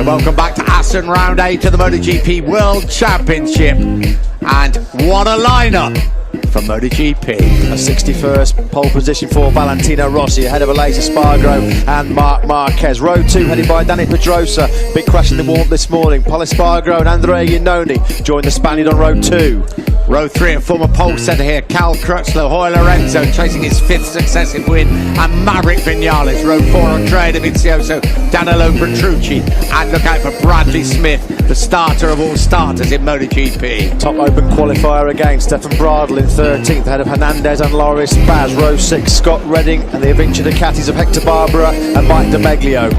welcome back to Akan round 8 of the MotoGP World Championship. And what a lineup for MotoGP. A 61st pole position for Valentino Rossi ahead of Eyza Spargo and Marc Marquez. Row 2 headed by Dani Pedrosa. Big crash in the warm this morning. Pol Espargaro and Andrea Iannone join the Spaniard on row 2. Row 3, a former pole centre here, Cal Crutchlow, Jorge Lorenzo chasing his 5th successive win, and Maverick Vinales. Row 4, Andrea Dovizioso, Danilo Petrucci, and look out for Bradley Smith, the starter of all starters in MotoGP. Top open qualifier again, Stefan Bradl in 13th ahead of Hernandez and Loris Baz. Row 6, Scott Redding and the Avinci Ducatis of Hector Barbera and Mike DeMeglio.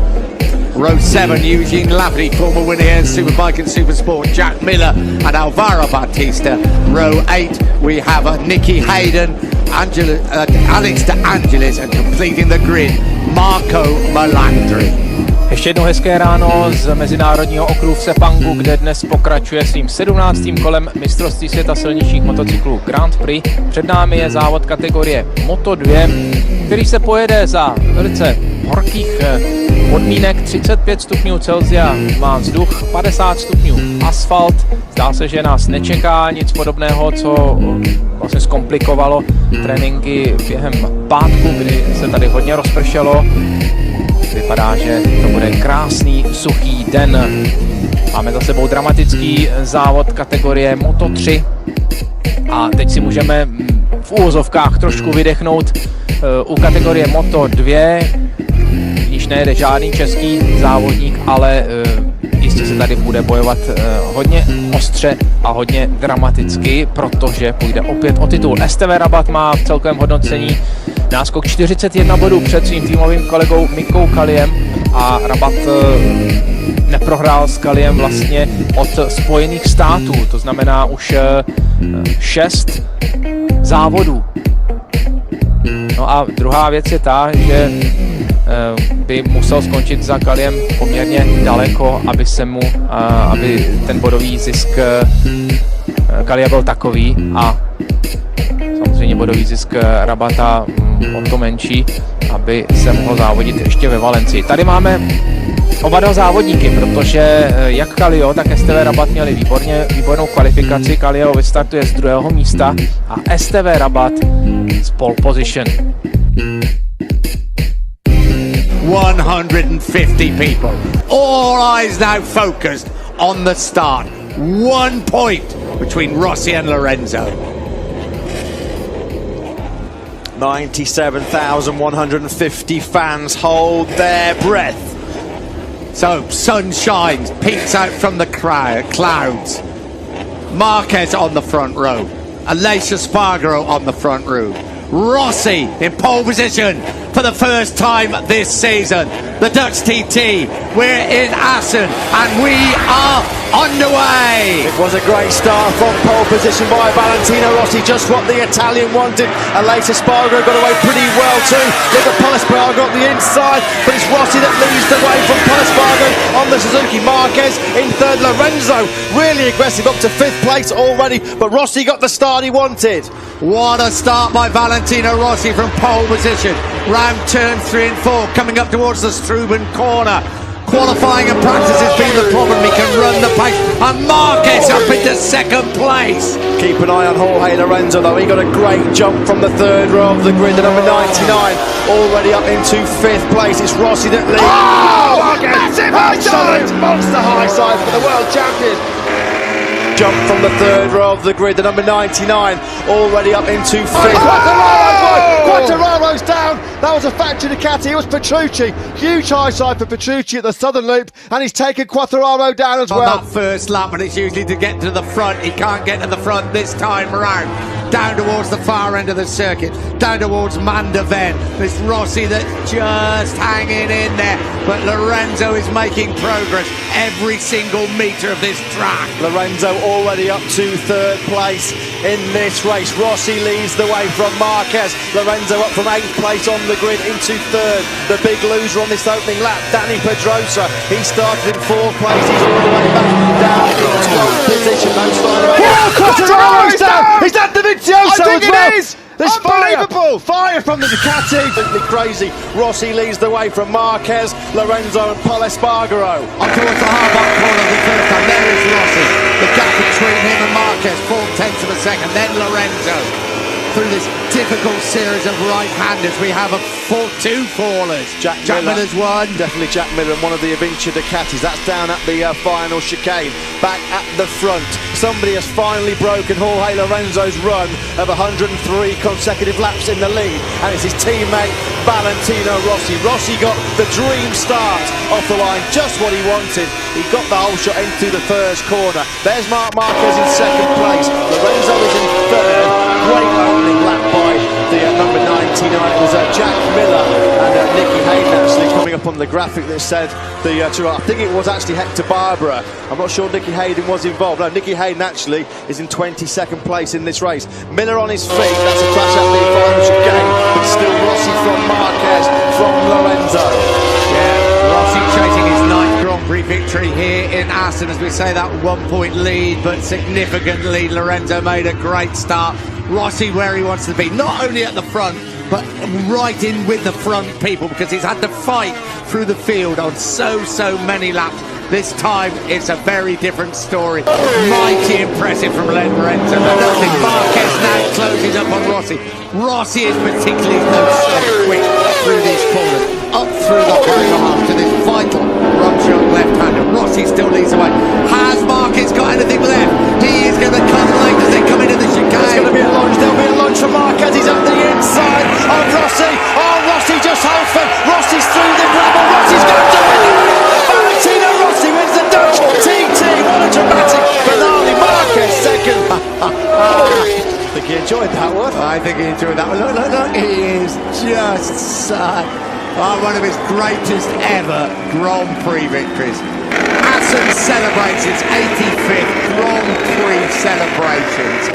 Row 7, Eugene Lafferty, former winner here in Superbike and Supersport, Jack Miller and Alvaro Bautista. Row 8, we have Nicky Hayden, Alex De Angelis, and completing the grid, Marco Melandri. Ještě jednou hezké ráno z mezinárodního okruhu v Sepangu, kde dnes pokračuje svým 17. kolem mistrovství světa silničních motocyklů Grand Prix. Před námi je závod kategorie Moto 2, který se pojede za velice horkých podmínek. 35 stupňů Celsia má vzduch, 50 stupňů asfalt. Zdá se, že nás nečeká nic podobného, co vlastně zkomplikovalo tréninky během pátku, kdy se tady hodně rozpršelo. Vypadá, že to bude krásný, suchý den. Máme za sebou dramatický závod kategorie Moto 3 a teď si můžeme v úvozovkách trošku vydechnout u kategorie Moto 2. Již nejede žádný český závodník, ale jistě se tady bude bojovat hodně ostře a hodně dramaticky, protože půjde opět o titul. STV Rabat má v celkovém hodnocení náskok 41 bodů před svým týmovým kolegou Mikou Kaliem a Rabat neprohrál s Kaliem vlastně od Spojených států, to znamená už 6 závodů. No a druhá věc je ta, že by musel skončit za Kaliem poměrně daleko, aby ten bodový zisk Kalia byl takový, a samozřejmě bodový zisk Rabata o to menší, aby se mohl závodit ještě ve Valencii. Tady máme oba dva závodníky, protože jak Kalio, tak STV Rabat měli výbornou kvalifikaci. Kalio vystartuje z 2. místa a STV Rabat z pole position. 150 people. All eyes now focused on the start. 1 point between Rossi and Lorenzo. 97,150 fans hold their breath. So sun shines, peeks out from the clouds. Marquez on the front row. Eyza Spargo on the front row. Rossi in pole position for the first time this season. The Dutch TT, we're in Assen and we are underway. It was a great start from pole position by Valentino Rossi, just what the Italian wanted. And Eyza Spargo got away pretty well too. Look at Pol Espargaro on the inside, but it's Rossi that leads the way from Pol Espargaro on the Suzuki. Marquez in third, Lorenzo really aggressive up to 5th place already, but Rossi got the start he wanted. What a start by Valentino Rossi from pole position. Round turn 3 and 4, coming up towards the Struben corner. Qualifying and practice has been the problem. He can run the pace, and Marquez up into 2nd place. Keep an eye on Jorge Lorenzo though. He got a great jump from the 3rd row of the grid. The number 99 already up into 5th place. It's Rossi that leads. Oh, massive high side! Monster high side for the world champion. Jump from the 3rd row of the grid, the number 99 already up into 5th. Quartararo's down. That was a factory Ducati. It was Petrucci. Huge high side for Petrucci at the southern loop, and he's taken Quartararo down as well. On that first lap, and it's usually to get to the front. He can't get to the front this time around. Down towards the far end of the circuit, down towards Mandaven. It's Rossi that's just hanging in there, but Lorenzo is making progress every single metre of this track. Lorenzo already up to 3rd place in this race. Rossi leads the way from Marquez. Lorenzo up from 8th place on the grid into 3rd. The big loser on this opening lap, Dani Pedrosa. He started in 4th place. He's all the way back down in 12th position. No starter. Quartararo's down! He's at the Vizioso as well! There's Unbelievable! Fire from the Ducati. Completely crazy. Rossi leads the way from Marquez, Lorenzo and Paul Espargaro. On towards the hard-back corner of the first time. There is Rossi. The gap between him and Marquez, 4/10 of a second. Then Lorenzo. Through this difficult series of right-handers, we have two fallers. Jack Miller's one. Definitely Jack Miller and one of the Avinci Ducatis. That's down at the final chicane. Back at the front. Somebody has finally broken Jorge Lorenzo's run of 103 consecutive laps in the lead. And it's his teammate, Valentino Rossi. Rossi got the dream start off the line, just what he wanted. He got the whole shot into the first corner. There's Marc Marquez in second place. Lorenzo is in third. Great opening lap by the number 99. It was Jack Miller and Nicky Hayden actually coming up on the graphic that said I think it was actually Hector Barbara. I'm not sure Nicky Hayden was involved. No, Nicky Hayden actually is in 22nd place in this race. Miller on his feet. That's a crash at the final chicane, but still Rossi from Marquez from Lorenzo. Yeah, Rossi chasing his 9th Grand Prix victory here in Assen. As we say, that 1-point lead, but significant lead. Lorenzo made a great start. Rossi where he wants to be, not only at the front, but right in with the front people, because he's had to fight through the field on so many laps. This time, it's a very different story. Mighty impressive from Lorenzo. But nothing. Marquez now closes up on Rossi. Rossi is particularly quick through these corners, up through the high to this vital run shot left-hander. Rossi still leads away. Has Marquez got anything left? He is going to come late as they come into the chicane. There's going to be a lunge. There'll be a lunge for Marquez. He's at the inside of Rossi. Oh, Rossi just holds firm. Rossi's through the gravel. Rossi's going to win it. Valentino Rossi wins the Dutch TT. What a dramatic finale. Marquez second. I think he enjoyed that one. I think he enjoyed that one. Look. He is just one of his greatest ever Grand Prix victories. Assen celebrates its 85th Grand Prix celebrations.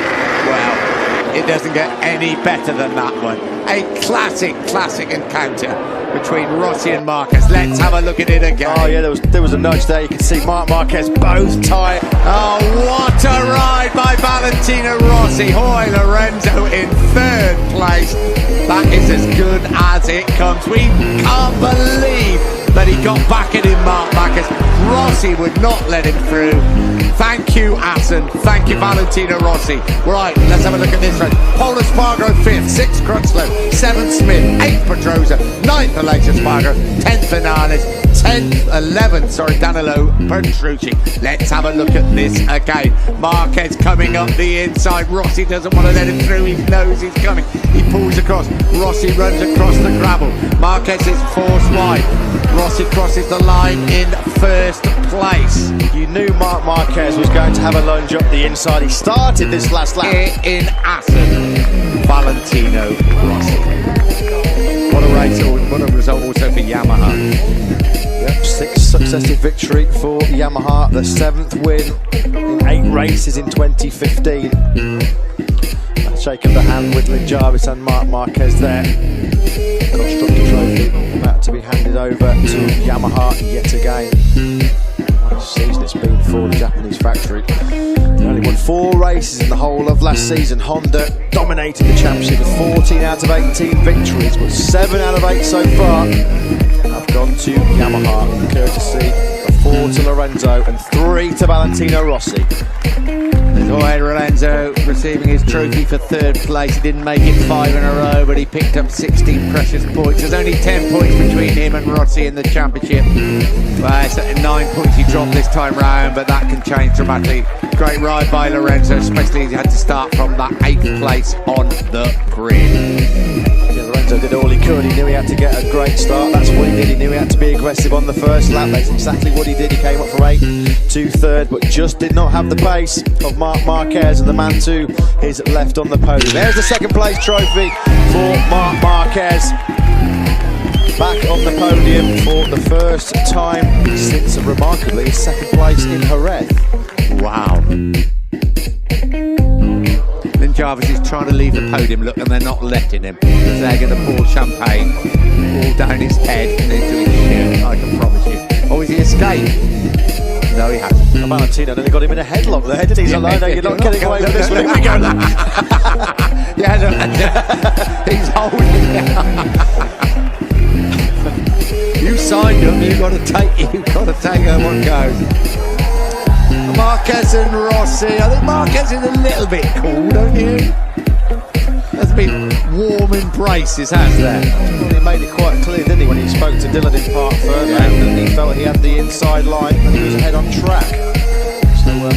Well, it doesn't get any better than that one. A classic encounter between Rossi and Marquez. Let's have a look at it again. Oh yeah, there was a nudge there. You can see Marc Marquez both tight. Oh, what a ride by Valentino Rossi. Jorge Lorenzo in 3rd place. That is as good as it comes. We can't believe that he got back at him, Marc Marquez. Rossi would not let him through. Thank you, Assen. Thank you, Valentino Rossi. Right, let's have a look at this race. Paul Espargaro 5th, 6th Crutchlow, 7th Smith, 8th Pedrosa, 9th Aleix Espargaro, 10th Bananas, 11th, Danilo Petrucci. Let's have a look at this again. Marquez coming up the inside. Rossi doesn't want to let him through. He knows he's coming. He pulls across. Rossi runs across the gravel. Marquez is forced wide. Rossi crosses the line in 1st place. You knew Marc Marquez was going to have a lunge up the inside. He started this last lap. Here in Assen, Valentino Rossi. What a race, what a result also for Yamaha. Yep, 6th successive victory for Yamaha, the 7th win in 8 races in 2015. Shake of the hand with Lynn Jarvis and Marc Marquez there. Constructor trophy about to be handed over to Yamaha yet again. What a season it's been for the Japanese factory. They only won 4 races in the whole of last season. Honda dominated the championship with 14 out of 18 victories, but 7 out of 8 so far have gone to Yamaha, courtesy of 4 to Lorenzo and 3 to Valentino Rossi. Jorge Lorenzo receiving his trophy for 3rd place. He didn't make it 5 in a row, but he picked up 16 precious points. There's only 10 points between him and Rossi in the championship. Well, it's at 9 points he dropped this time round, but that can change dramatically. Great ride by Lorenzo, especially as he had to start from that 8th place on the grid. Yeah, Lorenzo did all he could. He knew he had to get a great start. That's what he did. He knew he had to be aggressive on the first lap. That's exactly what he did. He came up from 8 to 3rd, but just did not have the pace of Marc Marquez, and the man to his left on the podium. There's the 2nd place trophy for Marc Marquez. Back on the podium for the first time since, remarkably, his 2nd place in Jerez. Wow. Lynn Jarvis is trying to leave the podium, look, and they're not letting him. They're going to pour champagne all down his head and into his shirt, I can promise you. Oh, is he escaped? No, he hasn't. Valentino nearly got him in a headlock there, didn't he? He's like, no, you're not getting away with this one. Here we go. Yeah, look, he's holding it. You signed him, you've got to take what goes. Marquez and Rossi. I think Marquez is a little bit cool, don't you? That's been warm embraces, has there? Well, he made it quite clear, didn't he, when he spoke to Dylan in Park Further, that he felt he had the inside line and he was ahead on track. So